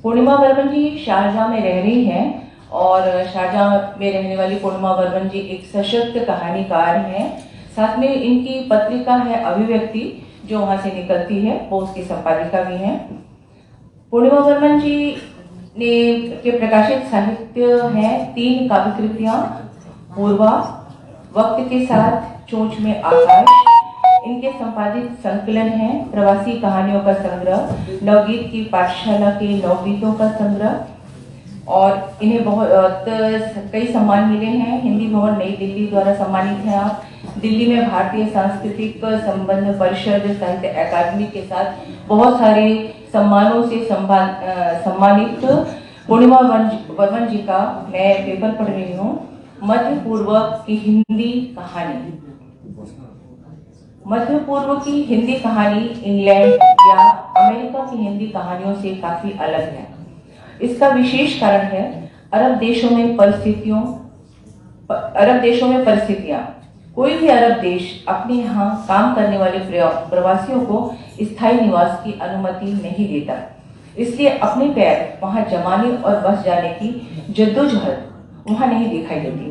पूर्णिमा वर्मन जी Sharjah में रह रही हैं और शारजाह में रहने वाली पूर्णिमा वर्मन जी एक सशक्त कहानीकार हैं। साथ में इनकी पत्रिका है अभिव्यक्ति, जो वहां से निकलती है, वो उसकी संपादिका भी हैं। पूर्णिमा वर्मन जी ने के प्रकाशित साहित्य हैं 3 काव्य कृतियां: पूर्वा, वक्त के साथ, चोंच में आकाश। इनके संपादित संकलन हैं प्रवासी कहानियों का संग्रह, नवगीत की पाठशाला के नवगीतों का संग्रह, और इन्हें बहुत कई सम्मान मिले हैं। हिंदी भवन नई दिल्ली द्वारा सम्मानित हैं आप। दिल्ली में भारतीय सांस्कृतिक संबंध परिषद, साहित्य अकादमी के साथ बहुत सारे सम्मानों से सम्मानित पूर्णिमा वर्मन जी का मैं पेपर पढ़ रही हूँ। मध्य पूर्व की हिंदी कहानी। मध्य पूर्व की हिंदी कहानी इंग्लैंड या अमेरिका की हिंदी कहानियों से काफी अलग है। इसका विशेष कारण है अरब देशों में परिस्थितियां। कोई भी अरब देश अपने यहाँ काम करने वाले प्रवासियों को स्थायी निवास की अनुमति नहीं देता, इसलिए अपने पैर वहां जमाने और बस जाने की जद्दोजहद वहां नहीं दिखाई देती।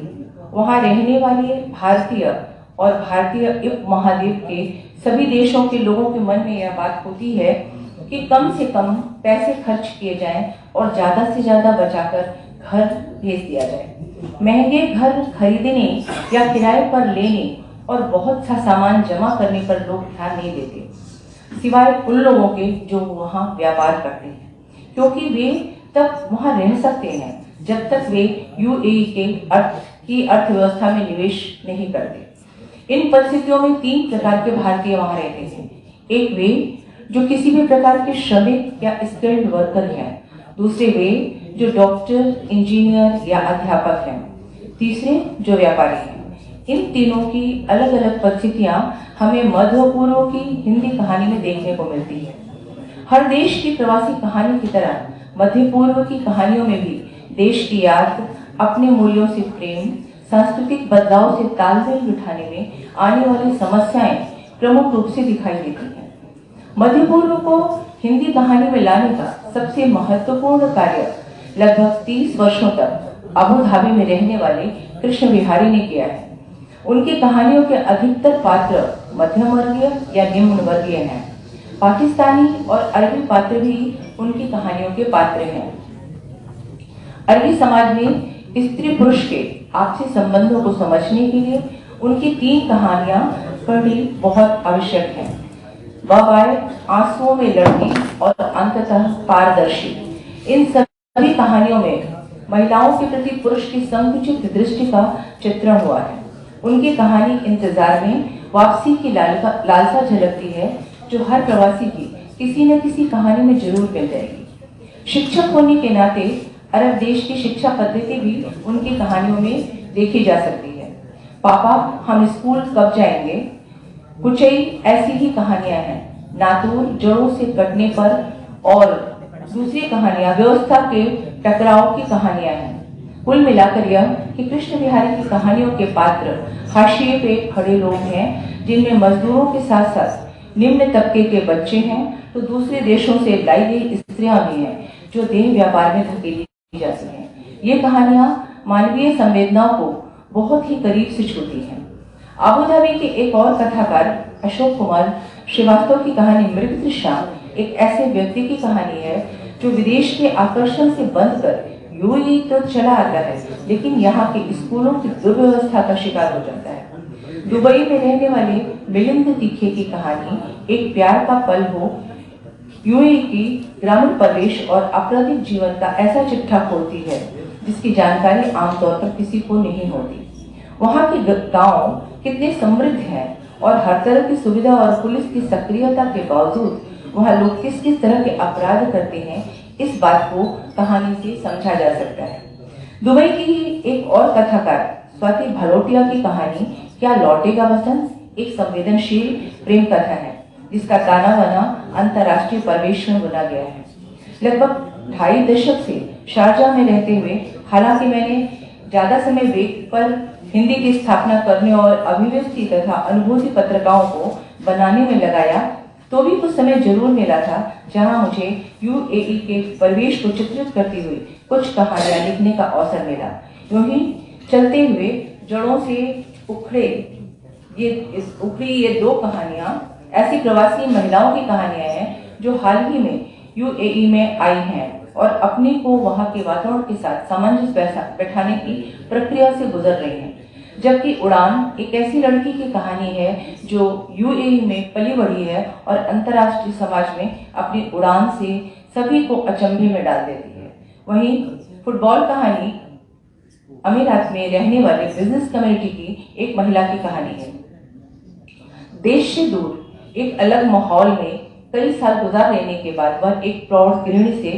वहां रहने वाले भारतीय और भारतीय उपमहाद्वीप के सभी देशों के लोगों के मन में यह बात होती है कि कम से कम पैसे खर्च किए जाएं और ज्यादा से ज्यादा बचाकर घर भेज दिया जाए। महंगे घर खरीदने या किराए पर लेने और बहुत सा सामान जमा करने पर लोग ध्यान नहीं देते, सिवाय उन लोगों के जो वहां व्यापार करते हैं, क्योंकि वे तब वहां रह सकते हैं जब तक वे यूएई की अर्थव्यवस्था में निवेश नहीं करते। इन परिस्थितियों में 3 प्रकार के भारतीय वहां रहते थे। एक वे जो किसी भी प्रकार के श्रमिक या स्किल्ड वर्कर हैं, दूसरे वे जो डॉक्टर, इंजीनियर या अध्यापक हैं, तीसरे जो व्यापारी हैं। इन तीनों की अलग अलग परिस्थितियां हमें मध्य पूर्व की हिंदी कहानी में देखने को मिलती है। हर देश की प्रवासी कहानी की तरह मध्य पूर्व की कहानियों में भी देश की याद, अपने मूल्यों से प्रेम, सांस्कृतिक बदलाव से तालमेल बिठाने में आने वाली समस्याएं प्रमुख रूप से दिखाई देती हैं। मध्य पूर्व को हिंदी कहानी में लाने का सबसे महत्वपूर्ण कार्य लगभग 30 वर्षों तक अबू धाबी में रहने वाले कृष्ण विहारी ने किया है। उनकी कहानियों के अधिकतर पात्र मध्यम वर्गीय या निम्न वर्गीय हैं। पाकिस्तानी और अरबी पात्र भी उनकी कहानियों के पात्र हैं। अरबी समाज में स्त्री पुरुष के आपसी संबंधों को समझने के लिए उनकी 3 कहानियां पढ़नी बहुत आवश्यक है। वबाए, आंसुओं में लड़की और अंततः पारदर्शी। इन सभी कहानियों में महिलाओं के प्रति पुरुष की संकुचित दृष्टि का चित्रण हुआ है। उनकी कहानी इंतजार में वापसी की लालसा झलकती है, जो हर प्रवासी की किसी न किसी कहानी में जरूर मिल जाएगी। शिक्षक होने के नाते अरब देश की शिक्षा पद्धति भी उनकी कहानियों में देखी जा सकती है। पापा, हम स्कूल कब जाएंगे? कुछ ऐसी ही कहानियां हैं। नातूर, जड़ों से कटने पर, और दूसरी कहानियां व्यवस्था के टकराव की कहानियां हैं। कुल मिलाकर यह कि कृष्ण विहारी की कहानियों के पात्र हाशिए पे खड़े लोग हैं, जिनमें मजदूरों के साथ साथ निम्न तबके के बच्चे हैं, तो दूसरे देशों से लाई गई स्त्रियां भी हैं जो देह व्यापार में धकेली जाती हैं। ये कहानियां मानवीय संवेदनाओं को बहुत ही करीब से छूती हैं। अबू धाबी के एक और कथाकार अशोक कुमार श्रीवास्तव की कहानी मृग तृष्णा एक ऐसे व्यक्ति की कहानी है जो विदेश के आकर्षण से बंध कर यूएई तो चला आता है, लेकिन यहाँ के स्कूलों की दुर्व्यवस्था का शिकार हो जाता है। दुबई में रहने वाले मिलिंद तीखे की कहानी एक प्यार का पल हो यूएई की ग्रामीण परिवेश और आपराधिक जीवन का ऐसा चिट्ठा खोलती है जिसकी जानकारी आमतौर पर किसी को नहीं होती। वहाँ के गांव कितने समृद्ध हैं और हर तरह की सुविधा और पुलिस की सक्रियता के बावजूद वहाँ लोग किस किस तरह के अपराध करते हैं, इस बात को कहानी से समझा जा सकता है। दुबई की ही एक और कथाकार स्वाति भलोटिया की कहानी क्या लौटेगा वसंत एक संवेदनशील प्रेम कथा है, जिसका गाना बना अंतर्राष्ट्रीय परिवेश में बुना गया है। लगभग 2.5 दशक से शारजाह में रहते हुए, हालांकि मैंने ज्यादा समय वेब पर हिंदी की स्थापना करने और अभिव्यक्ति तथा अनुभूति पत्रिकाओं को बनाने में लगाया, तो भी कुछ समय जरूर मिला था जहां मुझे यूएई के परिवेश को चित्रित करती हुई कुछ कहानियां लिखने का अवसर मिला। यूं ही चलते हुए जड़ों से उखड़ी ये दो कहानियां ऐसी प्रवासी महिलाओं की कहानियां हैं जो हाल ही में यूएई में आई हैं और अपने को वहां के वातावरण के साथ सामंजस्य बैठाने की प्रक्रिया से गुजर रही हैं। जबकि उड़ान एक ऐसी लड़की की कहानी है जो यूएई में पली बढ़ी है और अंतर्राष्ट्रीय समाज में अपनी उड़ान से सभी को अचंभे में डाल देती है। वहीं फुटबॉल कहानी अमीरात में रहने वाले बिजनेस कम्युनिटी की एक महिला की कहानी है। देश से दूर एक अलग माहौल में कई साल गुजार लेने के बाद वह एक प्रौढ़ गृहिणी से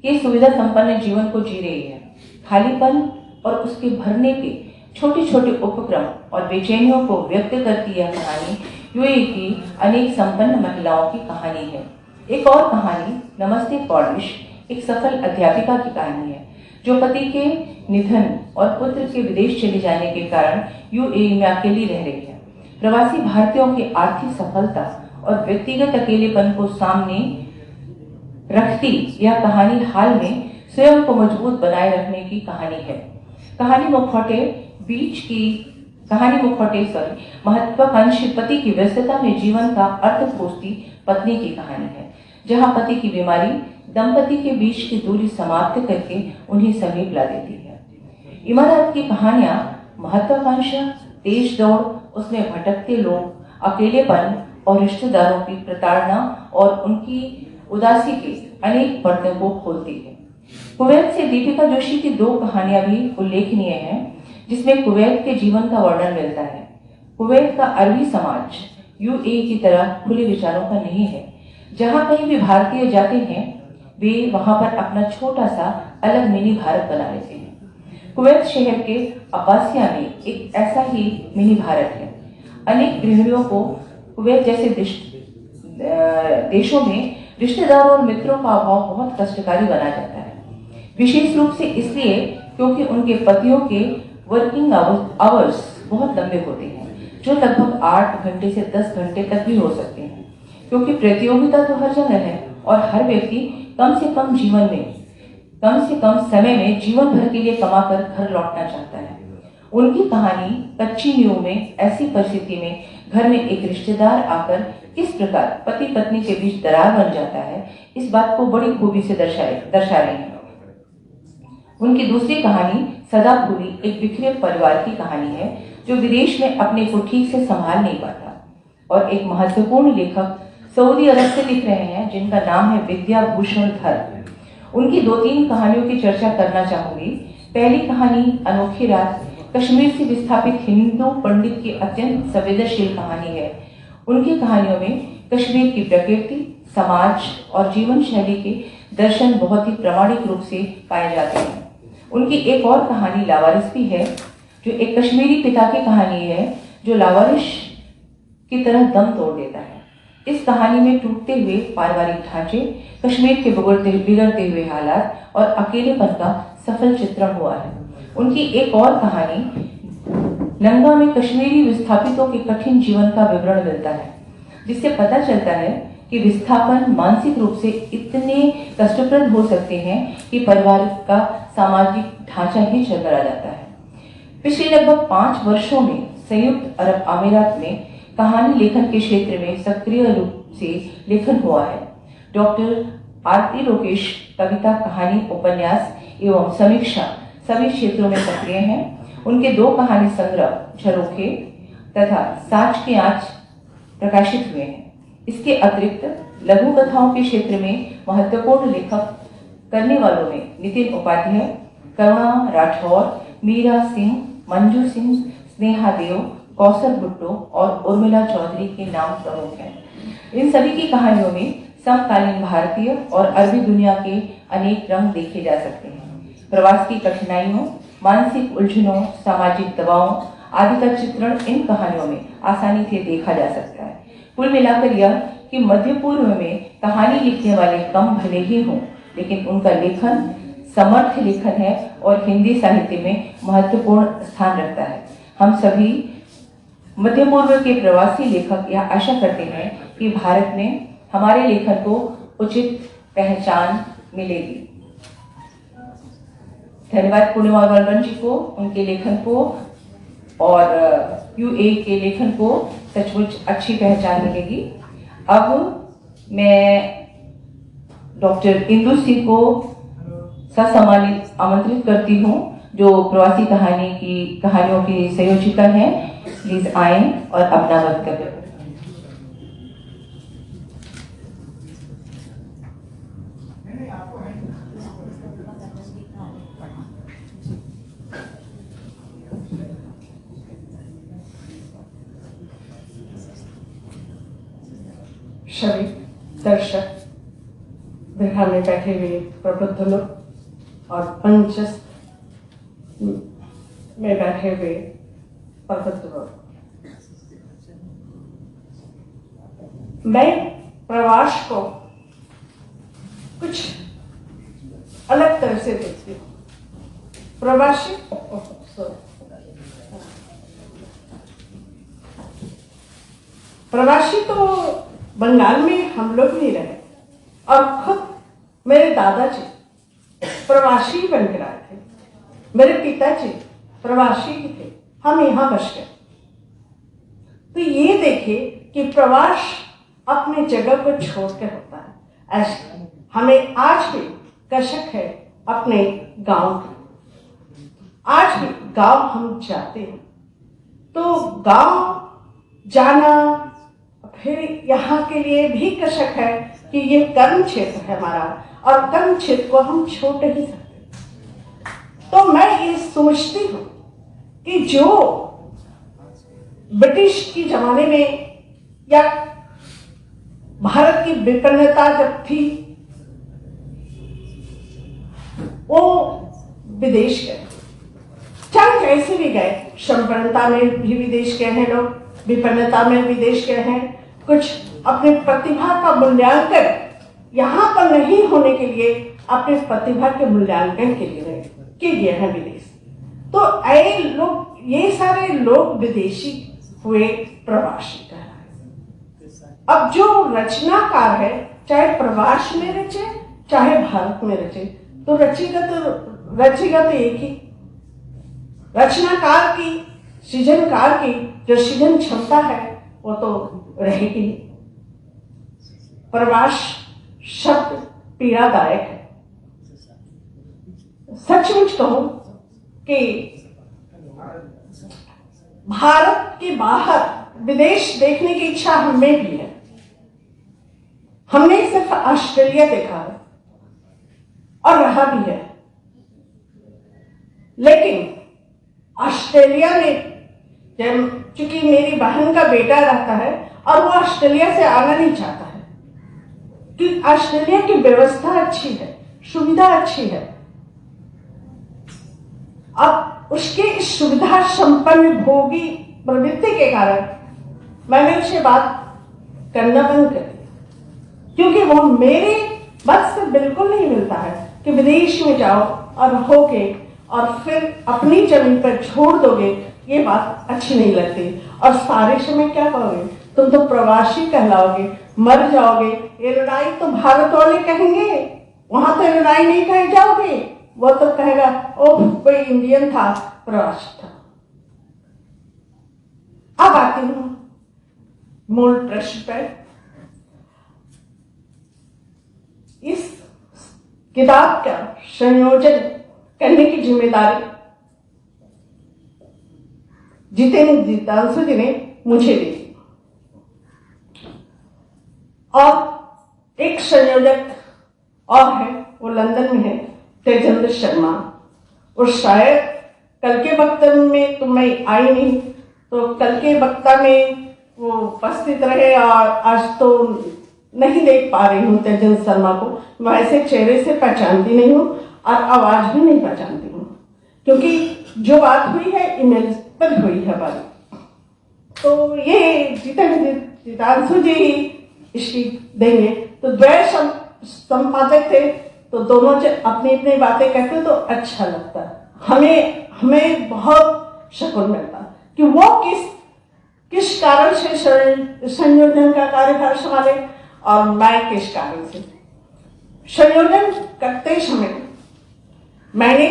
के सुविधा संपन्न जीवन को जी रही है। खालीपन और उसके भरने के छोटे छोटे उपक्रम और बेचैनियों को व्यक्त करती यह कहानी यूएई की अनेक संपन्न महिलाओं की कहानी है। एक और कहानी नमस्ते कॉर्निश एक सफल अध्यापिका की कहानी है जो पति के निधन और पुत्र के विदेश चले जाने के कारण यूएई में अकेली रह रही है। प्रवासी भारतीयों की आर्थिक सफलता और व्यक्तिगत अकेलेपन को सामने रखती यह कहानी हाल में स्वयं को मजबूत बनाए रखने की कहानी है। कहानी मुखौटे महत्वाकांक्षी पति की व्यस्तता में जीवन का अर्थ खोजती पत्नी की कहानी है, जहां पति की बीमारी दंपति के बीच की दूरी समाप्त करके उन्हें समीप ला देती है। इमारत की कहानियां महत्वाकांक्षा, तेज दौड़, उसमें भटकते लोग, अकेलेपन और रिश्तेदारों की प्रताड़ना और उनकी उदासी के अनेक पर्दों को खोलती है। कुवैत से दीपिका जोशी की दो कहानियां भी उल्लेखनीय हैं, जिसमें कुवैत के जीवन का वर्णन मिलता है। कुवैत का अरबी समाज यूएई की तरह खुले विचारों का नहीं है। जहां कहीं भी भारतीय जाते हैं वे वहां पर अपना छोटा सा अलग मिनी भारत बना लेते हैं। कुवैत शहर के अब्बासिया में एक ऐसा ही मिनी भारत है। अनेक गृहिणियों को कुवैत जैसे देशों में रिश्तेदारों और मित्रों का अभाव बहुत कष्टकारी बना जाता है, विशेष रूप से इसलिए क्योंकि उनके पतियों के वर्किंग आवर्स बहुत लंबे होते हैं, जो लगभग 8 घंटे से 10 घंटे तक भी हो सकते हैं। क्योंकि प्रतियोगिता तो हर जगह है और हर व्यक्ति कम से कम समय में जीवन भर के लिए कमाकर घर लौटना चाहता है। उनकी कहानी कच्ची नींव में ऐसी परिस्थिति में घर में एक रिश्तेदार आकर किस प्रकार पति पत्नी के बीच दरार बन जाता है, इस बात को बड़ी खूबी से दर्शा रहे हैं। उनकी दूसरी कहानी सदाफूली एक बिखरे परिवार की कहानी है जो विदेश में अपने को ठीक से संभाल नहीं पाता, और एक महत्वपूर्ण लेखक सऊदी अरब से लिख रहे हैं जिनका नाम है विद्याभूषण धर। उनकी 2-3 कहानियों की चर्चा करना चाहूंगी। पहली कहानी अनोखी रात कश्मीर से विस्थापित हिंदू पंडित की अत्यंत संवेदनशील कहानी है। उनकी कहानियों में कश्मीर की प्रकृति, समाज और जीवन शैली के दर्शन बहुत ही प्रामाणिक रूप से पाए जाते हैं। उनकी एक और कहानी लावारिस भी है, जो एक कश्मीरी पिता की कहानी है जो लावारिस की तरह दम तोड़ देता है। इस कहानी में टूटते हुए पारिवारिक ढांचे, कश्मीर के बिगड़ते हुए हालात और अकेलेपन का सफल चित्रण हुआ है। उनकी एक और कहानी नंगा में कश्मीरी विस्थापितों के कठिन जीवन का विवरण मिलता है, जिससे पता चलता है कि विस्थापन मानसिक रूप से इतने कष्टप्रद हो सकते हैं कि परिवार का सामाजिक ढांचा ही चकरा जाता है। पिछले लगभग 5 वर्षों में संयुक्त अरब अमीरात में कहानी लेखन के क्षेत्र में सक्रिय रूप से लेखन हुआ है। डॉक्टर आरती लोकेश कविता, कहानी, उपन्यास एवं समीक्षा सभी क्षेत्रों में सक्रिय हैं। उनके 2 कहानी संग्रह झरोखे तथा साच की आंच प्रकाशित हुए हैं। इसके अतिरिक्त लघु कथाओं के क्षेत्र में महत्वपूर्ण लेखक करने वालों में नितिन उपाध्याय, करुणा राठौर, मीरा सिंह, मंजू सिंह, स्नेहा देव, कौसर भुट्टो और उर्मिला चौधरी के नाम प्रमुख हैं। इन सभी की कहानियों में समकालीन भारतीय और अरबी दुनिया के अनेक रंग देखे जा सकते हैं। प्रवास की कठिनाइयों, मानसिक उलझनों, सामाजिक दबावों आदि का चित्रण इन कहानियों में आसानी से देखा जा सकता है। कुल मिलाकर यह कि मध्य पूर्व में कहानी लिखने वाले कम भले ही हों, लेकिन उनका लेखन समर्थ लेखन है और हिंदी साहित्य में महत्वपूर्ण स्थान रखता है। हम सभी मध्य पूर्व के प्रवासी लेखक यह आशा करते हैं कि भारत में हमारे लेखन को उचित पहचान मिलेगी। धन्यवाद पूर्णिमा वर्मन जी को, उनके लेखन को और यूए के लेखन को सचमुच अच्छी पहचान मिलेगी। अब मैं डॉक्टर इंदु सिंह को ससम्मानित आमंत्रित करती हूँ, जो प्रवासी कहानियों की संयोजिका हैं। प्लीज आए और अपना वक्तव्य। सभी दर्शक, दीर्घा में बैठे हुए प्रबुद्ध लोग और पंचस्थ में बैठे हुए प्रबुद्ध लोग, मैं प्रवास को कुछ अलग तरह से देखती हूँ। प्रवासी तो बंगाल में हम लोग नहीं रहे, और खुद मेरे दादाजी प्रवासी बन कर आए थे, मेरे पिताजी प्रवासी ही थे, हम यहाँ बस गए। तो ये देखिए कि प्रवास अपने जगह को छोड़कर होता है। ऐसे हमें आज भी कशक है अपने गांव की। आज भी गांव हम जाते हैं तो गांव जाना फिर यहाँ के लिए भी कशक है कि ये कर्म क्षेत्र है हमारा, और कर्म क्षेत्र को हम छोड़ नहीं सकते। तो मैं ये सोचती हूँ कि जो ब्रिटिश की जमाने में या भारत की विपन्नता जब थी, वो विदेश गए, चाहे कैसे भी गए। संपन्नता में भी विदेश गए हैं लोग, विपन्नता में विदेश गए हैं। कुछ अपने प्रतिभा का मूल्यांकन यहाँ पर नहीं होने के लिए अपने प्रतिभा के मूल्यांकन के लिए गए हैं विदेश। तो ये सारे लोग विदेशी हुए, प्रवासी कहलाए। अब जो रचनाकार है, चाहे प्रवास में रचे चाहे भारत में रचे, तो रचेगा तो एक ही। रचनाकार की, सृजनकार की जो सृजन क्षमता है वो तो रहेगी। प्रवास शब्द पीड़ादायक है। सचमुच कहूं कि भारत के बाहर विदेश देखने की इच्छा हमें भी है। हमने सिर्फ ऑस्ट्रेलिया देखा है और रहा भी है, लेकिन ऑस्ट्रेलिया में चूंकि मेरी बहन का बेटा रहता है और वो ऑस्ट्रेलिया से आना नहीं चाहता है कि ऑस्ट्रेलिया की व्यवस्था अच्छी है, सुविधा अच्छी है। अब उसके इस सुविधा संपन्न भोगी प्रवृत्ति के कारण मैंने उससे बात करना बंद कर दिया, क्योंकि वो मेरे बस से बिल्कुल नहीं मिलता है कि विदेश में जाओ और रहोगे और फिर अपनी जमीन पर छोड़ दोगे। ये बात अच्छी नहीं लगती। और सारे समय क्या कहोगे, तुम तो प्रवासी कहलाओगे, मर जाओगे। ये लड़ाई तो भारत वाले कहेंगे, वहां तो लड़ाई नहीं कहे जाओगे। वो तो कहेगा ओह कोई इंडियन था, प्रवासी था। अब आती हूं मूल प्रश्न पर। इस किताब का संयोजन करने की जिम्मेदारी जितांशु जी ने मुझे दी, और एक संयोजक और है, वो लंदन में है, तेजेंद्र शर्मा। और शायद कल के वक्तव्य में तो मैं आई नहीं, तो कल के वक्ता में वो उपस्थित रहे, और आज तो नहीं देख पा रही हूँ तेजेंद्र शर्मा को। मैं ऐसे चेहरे से पहचानती नहीं हूँ और आवाज भी नहीं पहचानती हूँ, क्योंकि जो बात हुई है ईमेल पर हुई है बात। तो ये जितांशु जी इसकी देंगे। तो द्वय संपादक थे, तो दोनों अपनी अपनी बातें कहते तो अच्छा लगता। हमें बहुत सुकून मिलता कि वो किस कारण से संयोजन का कार्यभार संभाले और मैं किस कारण से। संयोजन करते समय मैंने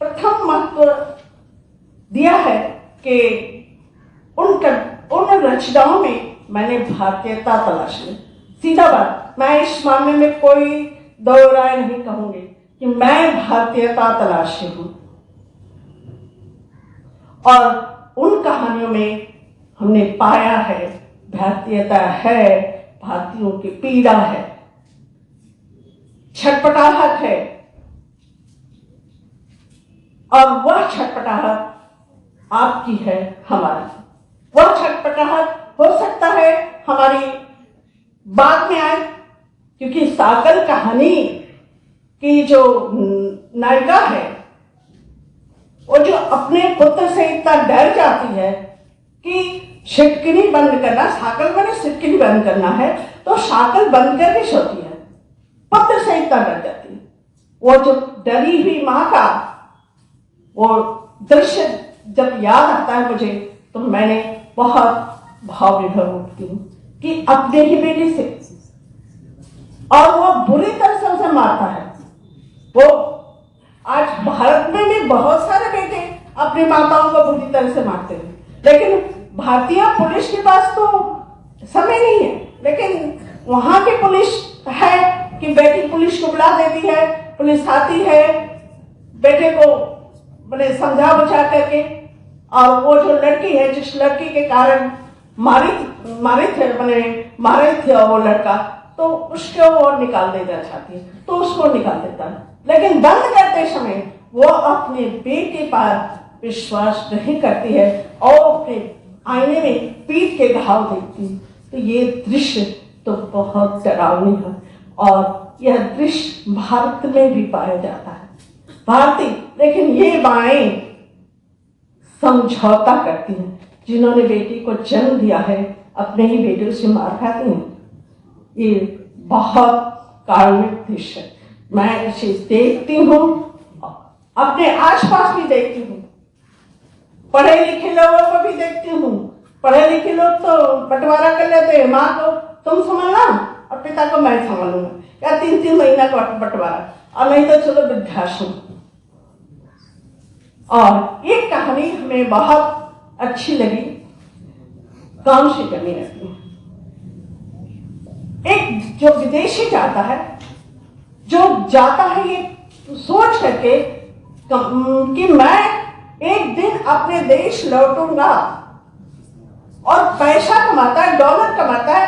प्रथम महत्व दिया है कि उन रचनाओं में मैंने भारतीयता तलाश ली। सीधा बात, मैं इस मामले में कोई दो राय नहीं कहूंगी कि मैं भारतीयता तलाशी हूं। और उन कहानियों में हमने पाया है भारतीयता है, भारतीयों की पीड़ा है, छटपटाहट है, और वह छटपटाहट आपकी है, हमारी। वह छटपटाहट हो सकता है हमारी बाद में आए, क्योंकि साकल कहानी की जो नायिका है वो जो अपने पुत्र से इतना डर जाती है कि सिटकिनी बंद करना, साकल मैंने सिटकिनी बंद करना है तो साकल बंद करके सोती है, पुत्र से इतना डर जाती है। वो जो डरी हुई मां का वो दृश्य जब याद आता है मुझे, तो मैंने बहुत भाव विभोर होती हूँ कि अपने ही बेटे से, और वो बुरी तरह से उसे मारता है। वो आज भारत में भी बहुत सारे बेटे अपनी माताओं को बुरी तरह से मारते हैं, लेकिन भारतीय पुलिस के पास तो समय नहीं है। लेकिन वहां की पुलिस है कि बेटी पुलिस को बुला देती है, पुलिस आती है बेटे को मैंने समझा बुझा करके, और वो जो लड़की है जिस लड़की के कारण मारे थे वो लड़का, तो उसको वो निकाल देना चाहती है तो उसको निकाल देता है। लेकिन बंद करते समय वो अपने बेटे पर विश्वास नहीं करती है और अपने आईने में पीठ के घाव देखती है। तो ये दृश्य तो बहुत डरावनी है, और यह दृश्य भारत में भी पाया जाता है। भारतीय, लेकिन ये माएं समझौता करती हैं, जिन्होंने बेटी को जन्म दिया है अपने ही बेटे से मार खाती हैं। ये बहुत कार्मिक दृश्य है। मैं इसे देखती हूँ, अपने आसपास भी देखती हूँ, पढ़े लिखे लोगों को भी देखती हूँ। पढ़े लिखे लोग तो बंटवारा कर लेते हैं, माँ को तुम संभालना और पिता को मैं संभालूंगा, या 3-3 महीना का बंटवारा, और नहीं तो चलो वृद्धाश्रम। और एक कहानी हमें बहुत अच्छी लगी, काम से करनी रहती है। एक जो विदेशी जाता है ये सोच करके कि मैं एक दिन अपने देश लौटूंगा, और पैसा कमाता है, डॉलर कमाता है,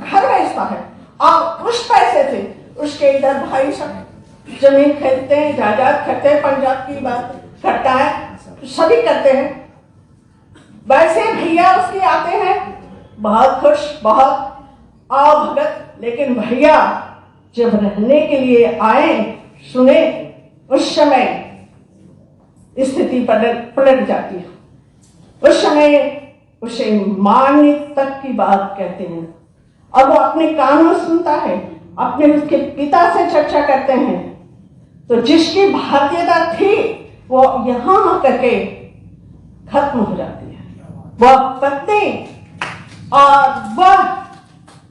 घर बेचता है, और उस पैसे से उसके इधर भाई सब जमीन खरीदते हैं, जायदाद खरीदते हैं, पंजाब की बात करता है, सभी करते हैं। वैसे भैया उसके आते हैं बहुत खुश, बहुत भगत, लेकिन भैया जब रहने के लिए आए, सुने, उस समय स्थिति पलट जाती है। उस समय उसे मारने तक की बात कहते हैं, और वो अपने कानों सुनता है, अपने उसके पिता से चर्चा करते हैं। तो जिसकी भारतीयता थी वो यहां आकर के खत्म हो जाती है। वह पत्नी और वह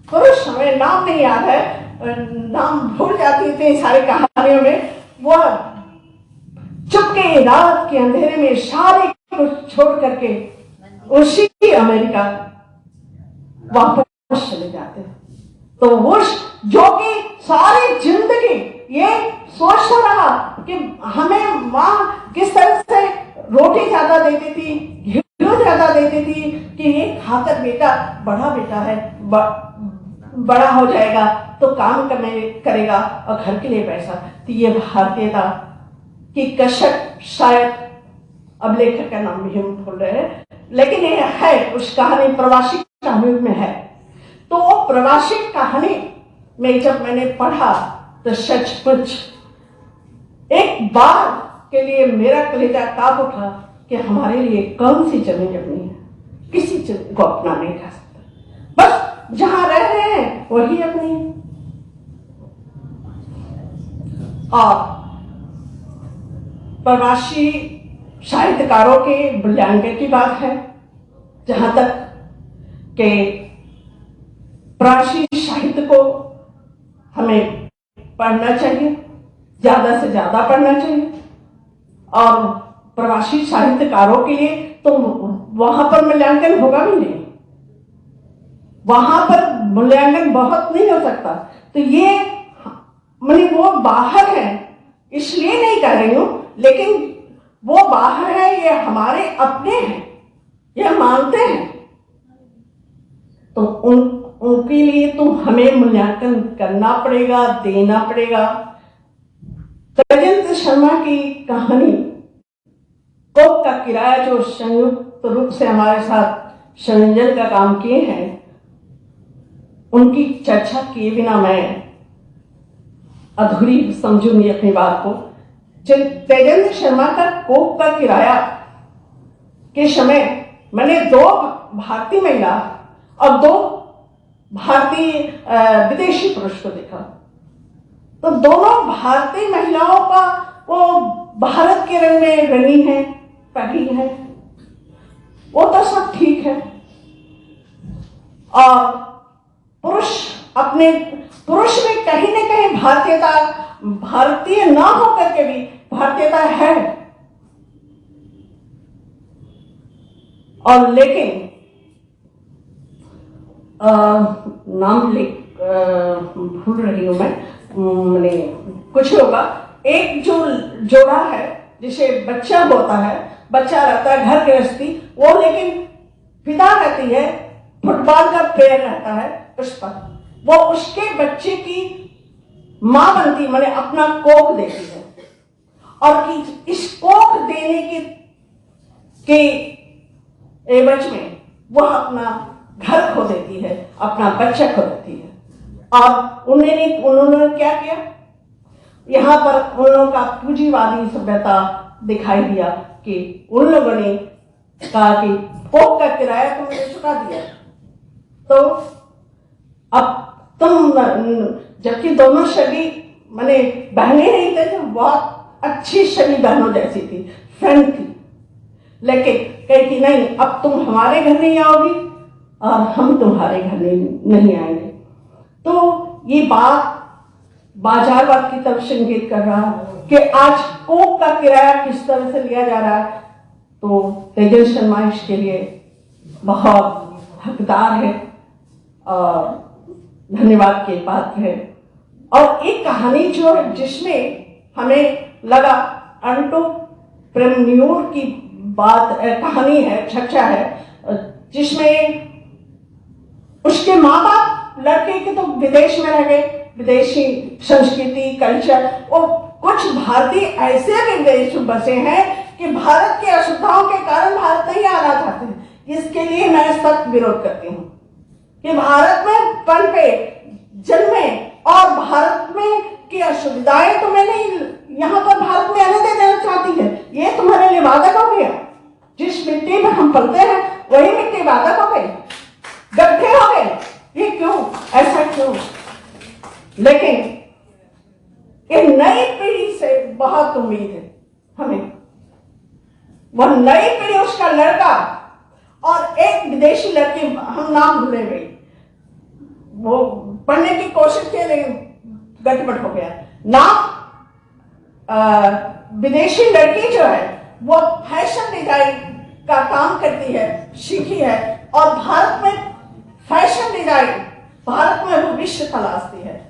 पुरुष, हमें नाम नहीं याद है, नाम भूल जाती थी सारी कहानियों में, वह चुपके रात के अंधेरे में सारे कुछ छोड़ करके उसी अमेरिका वापस चले जाते हैं। तो उस जो कि सारी जिंदगी ये सोचता रहा कि हमें माँ किस तरह से रोटी ज्यादा देती थी, घी ज्यादा देती थी, कि ये खाकर बेटा बड़ा बेटा है, बड़ा हो जाएगा तो काम करेगा और घर के लिए पैसा। तो ये भारतीयता की कसक शायद, अब लेखक का नाम भी हम भूल रहे हैं, लेकिन ये है उस कहानी, प्रवासी कहानी में है। तो वो प्रवासी कहानी में जब मैंने पढ़ा तो सचमुच एक बार के लिए मेरा कलेजा कांप उठा कि हमारे लिए कौन सी जमीन अपनी है, किसी जमीन को अपना नहीं खा सकता, बस जहां रह रहे हैं वही अपनी है। और प्रवासी साहित्यकारों के मूल्यांकन की बात है, जहां तक के प्राचीन साहित्य को हमें पढ़ना चाहिए, ज्यादा से ज्यादा पढ़ना चाहिए। और प्रवासी साहित्यकारों के लिए तो वहां पर मूल्यांकन होगा भी नहीं, वहां पर मूल्यांकन बहुत नहीं हो सकता। तो ये मैंने वो बाहर है इसलिए नहीं कह रही हूं, लेकिन वो बाहर है, ये हमारे अपने हैं, ये मानते हैं। तो उनके लिए तो हमें मूल्यांकन करना पड़ेगा, देना पड़ेगा। तेजेंद्र शर्मा की कहानी कोक का किराया, जो संयुक्त रूप से हमारे साथ संयोजन का काम किए हैं, उनकी चर्चा किए बिना मैं अधूरी समझूंगी अपनी बात को। तेजेंद्र शर्मा का कोक का किराया के समय मैंने 2 भारतीय महिला और 2 भारतीय विदेशी पुरुष को देखा। तो दोनों भारतीय महिलाओं का वो भारत के रंग में रंगी है, पहनी है, वो तो सब ठीक है। और पुरुष में कहीं ना कहीं भारतीयता, भारतीय ना होकर के भी भारतीयता है। और लेकिन नाम भूल रही हूं मैंने, कुछ होगा। एक जो जोड़ा है जिसे बच्चा होता है, बच्चा रहता है घर गृहस्थी, वो लेकिन पिता रहती है, फुटबॉल का प्लेयर रहता है उस पर, वो उसके बच्चे की मां बनती, मैंने अपना कोख देती है। और इस कोख देने के एवज में वह अपना घर खो देती है, अपना बच्चा खो देती है। और उन्होंने क्या किया, यहाँ पर उन लोगों का पूंजीवादी सभ्यता दिखाई दिया कि उन लोगों ने कहा कि कोक का किराया तुमने चुका दिया, तो अब तुम, जबकि दोनों शगी मैंने बहनें नहीं थे, तो बहुत अच्छी शगी बहनों जैसी थी, फ्रेंड थी, लेकिन कही कि नहीं, अब तुम हमारे घर नहीं आओगी और हम तुम्हारे घर नहीं आएंगे। तो ये बात बाजारवाद की तरफ से इंगित कर रहा है कि आज कोक का किराया किस तरह से लिया जा रहा है। तो तेजेंद्र शर्मा इसके लिए बहुत हकदार है और धन्यवाद के पात्र है। और एक कहानी जो है जिसमें हमें लगा एंटरप्रेन्योर की बात, कहानी है, चर्चा है, जिसमें उसके माँ बाप लड़के के तो विदेश में रह गए, विदेशी संस्कृति कल्चर, और कुछ भारतीय ऐसे भी विदेश में बसे हैं कि भारत की असुविधाओं के कारण भारत नहीं आना चाहते। इसके लिए मैं सख्त विरोध करती हूँ कि भारत में पनपे, जन्मे और भारत में की असुविधाएं तुम्हें नहीं यहाँ पर भारत में आने देना चाहती है, ये तुम्हारे लिए बाधक हो गया। जिस मिट्टी में हम पलते हैं वही मिट्टी बाधक हो गई, गड्ढे हो गए। ये क्यों, ऐसा क्यों? लेकिन ये नई पीढ़ी से बहुत उम्मीद है हमें। वह नई पीढ़ी, उसका लड़का और एक विदेशी लड़की, हम नाम भूले गए, वो पढ़ने की कोशिश की लेकिन गड़बड़ हो गया नाम। विदेशी लड़की जो है वो फैशन डिजाइन का काम करती है, सीखी है, और भारत में फैशन डिजाइन, भारत में भविष्य तलाशती है।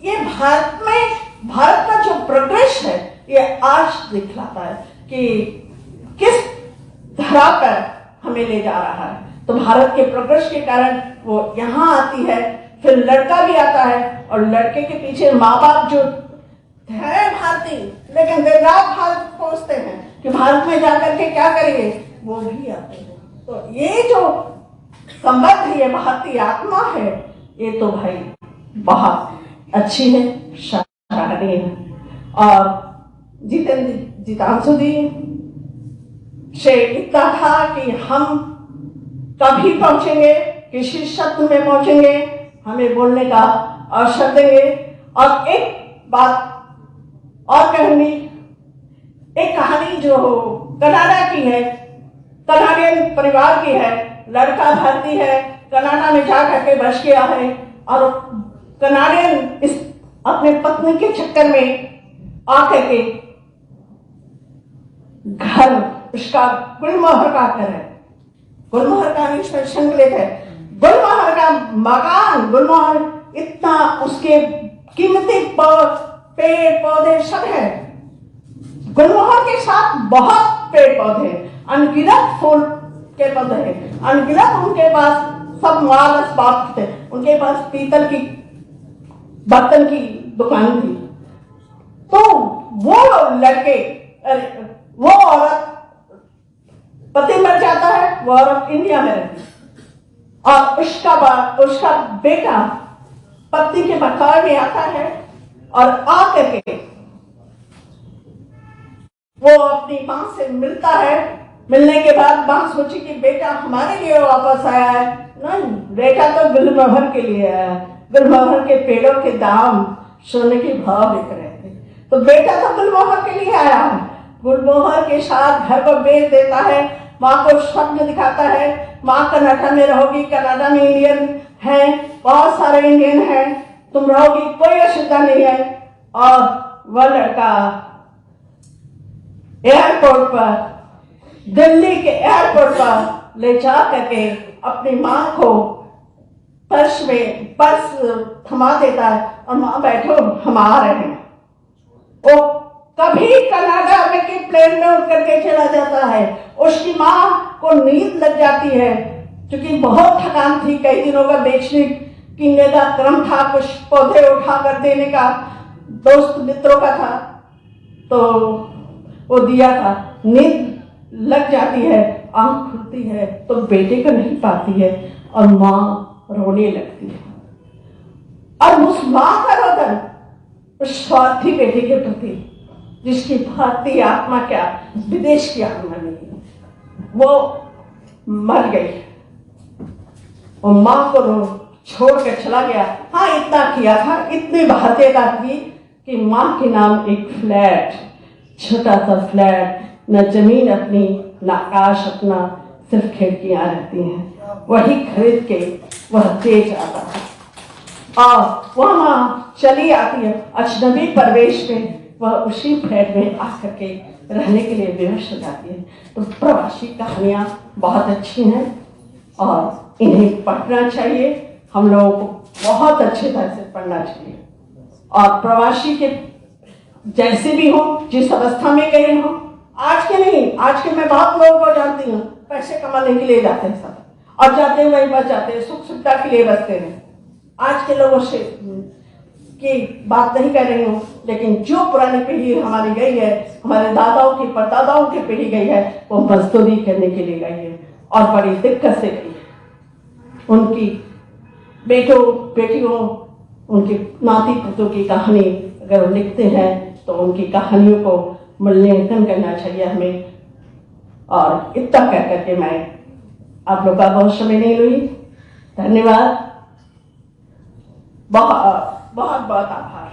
ये भारत में, भारत का जो प्रोग्रेस है, ये आज दिखलाता है कि किस धरा पर हमें ले जा रहा है। तो भारत के प्रोग्रेस के कारण वो यहाँ आती है, फिर लड़का भी आता है, और लड़के के पीछे माँ बाप जो है भारतीय, लेकिन देर रात भारत पहुंचते हैं कि भारत में जाकर के क्या करेंगे, वो भी आते हैं। तो ये जो संबंध है, ये भारतीय आत्मा है, ये तो भाई बहुत अच्छी है, सराहनीय है। और जीतांशु जी से इतना था कि हम कभी पहुंचेंगे, किसी सत्र में पहुंचेंगे, हमें बोलने का अवसर देंगे। और एक बात और कहूंगी, एक कहानी जो कनाडा की है, कनाडियन परिवार की है, लड़का भारतीय है, कनाडा में जा करके बस गया है और कनाडियन इस अपने पत्नी के चक्कर में आकर के घर उसका गुलमोहर का घर है। गुलमोहर का संकलित है, गुलमोहर का मकान, गुलमोहर इतना उसके कीमती पेड़ पौधे सब है। गुलमोहर के साथ बहुत पेड़ पौधे, अनगिनत फूल के पौधे हैं, अनगिनत उनके पास सब माल असबाब थे। उनके पास पीतल की बर्तन की दुकान थी। तो वो लड़के, वो औरत, पति मर जाता है, वो औरत इंडिया में रहती है और उसका बेटा पत्नी के मकान में आता है और आकर के वो अपनी मां से मिलता है। मिलने के बाद मां सोची कि बेटा हमारे लिए वापस आया है। नहीं, बेटा तो गुलमोहर के लिए आया है। गुलमोहर के पेड़ों के दाम सोने के भाव बिक रहे थे, तो बेटा तो गुलमोहर के लिए आया है। गुलमोहर के साथ घर को बेच देता है, माँ को स्वप्न दिखाता है, माँ कनाडा में रहोगी, कनाडा में इंडियन है, बहुत सारे इंडियन हैं, तुम रहोगी, कोई असुविधा नहीं है। और वह लड़का एयरपोर्ट पर, दिल्ली के एयरपोर्ट पर ले जा करके अपनी माँ को पर्स थमा देता है और माँ बैठो, हम आ रहे हैं। वो कभी कनाडा में के प्लेन में उठ करके चला जाता है। उसकी माँ को नींद लग जाती है क्योंकि बहुत थकान थी, कई दिनों का बेचने कीनने का क्रम था, कुछ पौधे उठा कर देने का दोस्त मित्रों का था, तो वो दिया था। नींद लग जाती है, आंख खुलती है तो बेटे को नहीं पाती है और माँ रोने लगती है। और उस माँ का रोदन उस स्वार्थी बेटे के प्रति, जिसकी भारतीय आत्मा क्या विदेश की आत्मा नहीं, वो मर गई। और माँ को छोड़ कर चला गया। हाँ, इतना किया था, इतनी भारतीयता थी कि माँ के नाम एक फ्लैट, छोटा सा फ्लैट, न जमीन अपनी न आकाश अपना, सिर्फ खिड़कियां रहती हैं, वही खरीद के वह तेज आता है और वहाँ चली आती है अजनबी परिवेश में। वह उसी फ्लैट में आकर के रहने के लिए बेहोश हो जाती है। तो प्रवासी कहानियाँ बहुत अच्छी हैं और इन्हें पढ़ना चाहिए, हम लोगों को बहुत अच्छे तरह से पढ़ना चाहिए। और प्रवासी के जैसे भी हो, जिस अवस्था में गए हो, आज के नहीं, आज के मैं बहुत लोगों को जानती हूँ, पैसे कमाने के लिए जाते हैं सब, और जाते हैं वहीं बच जाते हैं, सुख सुविधा के लिए बचते हैं। आज के लोगों से की बात नहीं कर रही हूँ, लेकिन जो पुरानी पीढ़ी हमारी गई है, हमारे दादाओं की परदादाओं की पीढ़ी गई है, वो मजदूरी करने के लिए गई है और बड़ी दिक्कत से गई है। उनकी बेटों बेटियों, उनके नाती पुतों की कहानी अगर वो लिखते हैं तो उनकी कहानियों को मूल्यांकन करना चाहिए हमें। और इतना कह करके मैं आप लोग का बहुत समय नहीं लूंगी। धन्यवाद, बहुत बहुत बहुत आभार।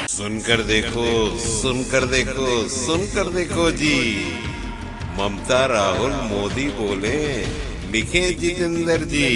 सुनकर देखो, सुनकर देखो, सुनकर देखो जी। ममता राहुल मोदी बोले, लिखे जितेंद्र जी।